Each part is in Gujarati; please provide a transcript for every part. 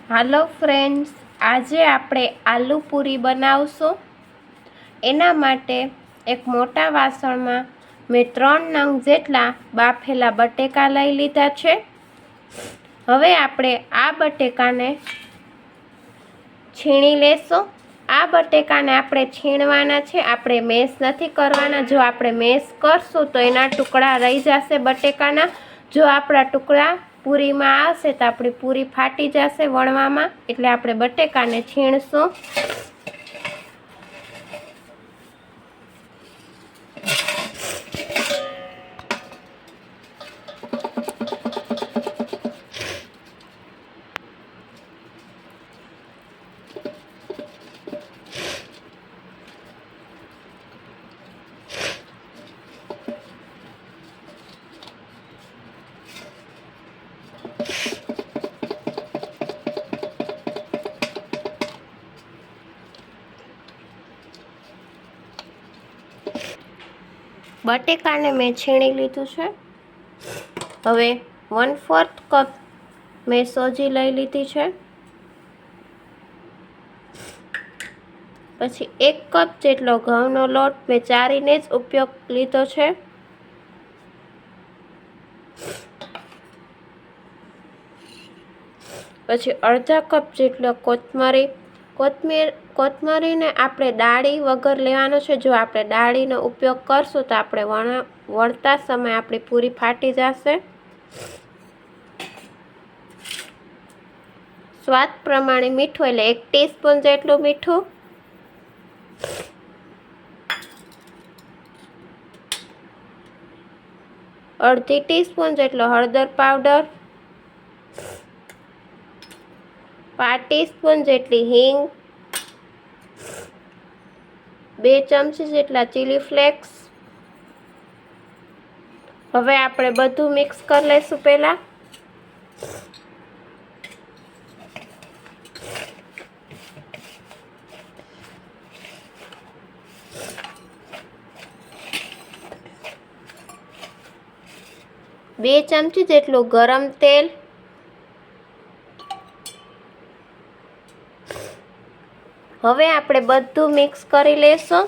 હાલો ફ્રેન્ડ્સ, આજે આપણે આલુ પૂરી બનાવશું। એના માટે એક મોટા વાસણમાં મેં 3 નંગ જેટલા બાફેલા બટેકા લઈ લીધા છે। હવે આપણે આ બટેકાને છીણી લેશું। આ બટેકાને આપણે છીણવાના છે, આપણે મેશ નથી કરવાના। જો આપણે મેશ કરશું તો એના ટુકડા રહી જશે બટેકાના। જો આપણા ટુકડા પૂરીમાં આવશે તો આપણી પૂરી ફાટી જશે વણવામાં, એટલે આપણે બટેકાને છીણશું। બટેકાને મેં છીણી લીધું છે। હવે 1/4 કપ મેં સોજી લઈ લીધી છે। પછી 1 કપ જેટલો ઘઉંનો લોટ મેં ચારીને જ ઉપયોગ લીધો છે। પછી અડધા કપ જેટલો કોથમરીને આપણે દાળી વગર લેવાનો છે। જો આપણે દાળીનો ઉપયોગ કરશું તો આપણે વણતા સમયે આપણી પૂરી ફાટી જશે। સ્વાદ પ્રમાણે મીઠું, એટલે 1 ટીસ્પૂન જેટલું મીઠું, અડધી ટીસ્પૂન જેટલો હળદર પાવડર, 1/2 ટીસ્પૂન જેટલી હિંગ, 2 ચમચી જેટલા ચીલી ફ્લેક્સ। હવે આપણે બધું મિક્સ કરી લઈશું। પહેલા બે ચમચી જેટલું ગરમ તેલ, હવે આપણે બધું મિક્સ કરી લેશું।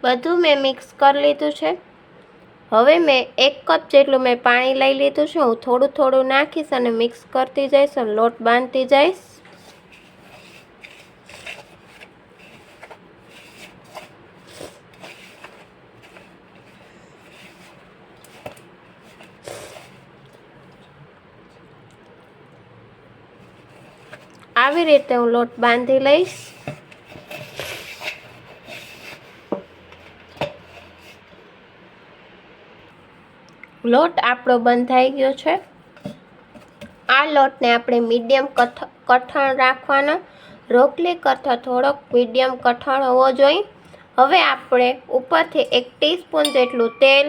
બધું મેં મિક્સ કરી લીધું છે। હવે મેં 1 કપ જેટલું મેં પાણી લઈ લીધું છે। હું થોડું થોડું નાખીશ અને મિક્સ કરતી જઈશ અને લોટ બાંધતી જઈશ। આવી રીતે હું લોટ બાંધી લઈશ। લોટ આપણો બંધાઈ ગયો છે। આ લોટને આપણે મીડિયમ કઠણ રાખવાનો, રોટલી કરતાં થોડોક મીડિયમ કઠણ હોવો જોઈએ। હવે આપણે ઉપરથી 1 ટીસ્પૂન જેટલું તેલ,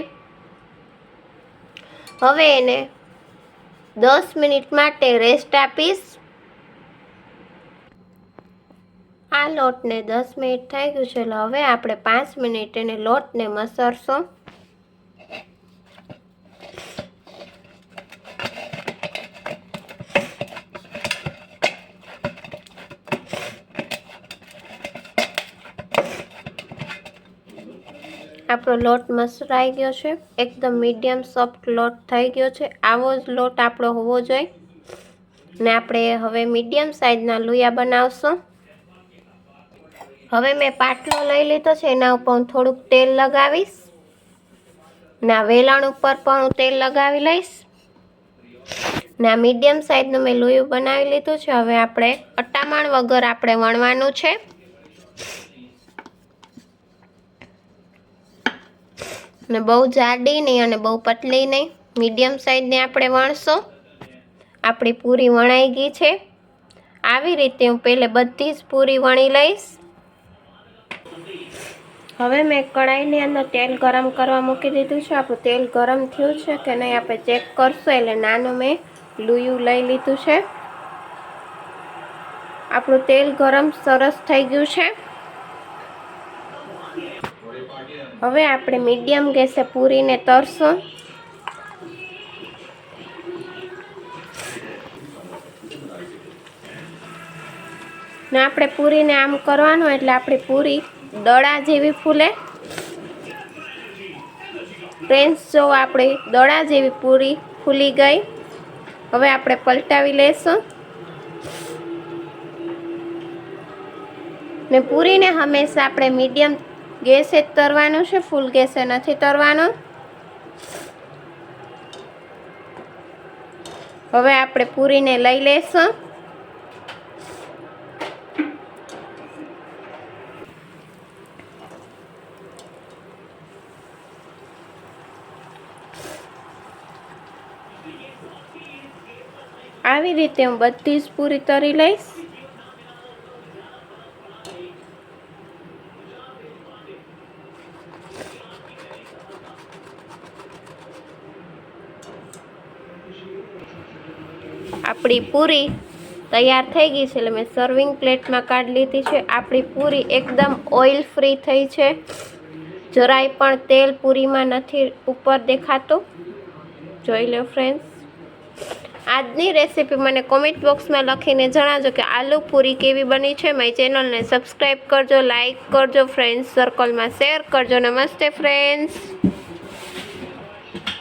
હવે એને 10 મિનિટ માટે રેસ્ટ આપીશ। આ લોટને 10 મિનિટ થઈ ગયું છે, એટલે હવે આપણે 5 મિનિટ એને લોટને મસળશું। આપણો લોટ મસળાઈ ગયો છે, એકદમ મીડિયમ સોફ્ટ લોટ થઈ ગયો છે। આવો જ લોટ આપણો હોવો જોઈએ ને આપણે હવે મીડિયમ સાઇઝના લુયા બનાવશું। હવે મેં પાટલો લઈ લીધો છે, એના ઉપર હું થોડુંક તેલ લગાવીશ ને આ વેલણ ઉપર પણ હું તેલ લગાવી લઈશ ને આ મીડિયમ સાઇઝનું મેં લુયું બનાવી લીધું છે। હવે આપણે અટામણ વગર આપણે વણવાનું છે ને બહુ જાડી નહીં અને બહુ પતલી નહીં, મીડિયમ સાઇઝની આપણે વણશું। આપણી પૂરી વણાઈ ગઈ છે। આવી રીતે હું પહેલે બધી જ પૂરી વણી લઈશ। હવે મેં કઢાઈની અંદર તેલ ગરમ કરવા મૂકી દીધું છે। આપણું તેલ ગરમ થયું છે કે નહીં આપણે ચેક કરશું। એટલે નાનું મેં લુયું લઈ લીધું છે। આપણું તેલ ગરમ સરસ થઈ ગયું છે। હવે આપણે મીડિયમ ગેસે પૂરીને તળશું। ને આપણે પૂરીને આમ કરવાનું એટલે આપણી પૂરી દડા જેવી ફૂલે। ફ્રેન્ડ્સ જો આપણી દડા જેવી પૂરી ફૂલી ગઈ। હવે આપણે પલટાવી લેશું ને પૂરીને હંમેશા આપણે મીડિયમ ગેસે જ તળવાનું છે, ફૂલ ગેસે નથી તળવાનું। હવે આપણે પૂરીને લઈ લેશું। આવી રીતે હું બધી જ પૂરી તળી લઈશ। આપણી પૂરી તૈયાર થઈ ગઈ છે એટલે મેં સર્વિંગ પ્લેટમાં કાઢી લીધી છે। આપણી પૂરી એકદમ ઓઇલ ફ્રી થઈ છે, જરાય પણ તેલ પૂરીમાં નથી ઉપર દેખાતું। જોઈ લો ફ્રેન્ડ્સ, આજની રેસીપી મને કોમેન્ટ બોક્સમાં લખીને જણાવજો કે આલુ પૂરી કેવી બની છે। મારી ચેનલને સબસ્ક્રાઈબ કરજો, લાઈક કરજો, ફ્રેન્ડ્સ સર્કલમાં શેર કરજો। નમસ્તે ફ્રેન્ડ્સ।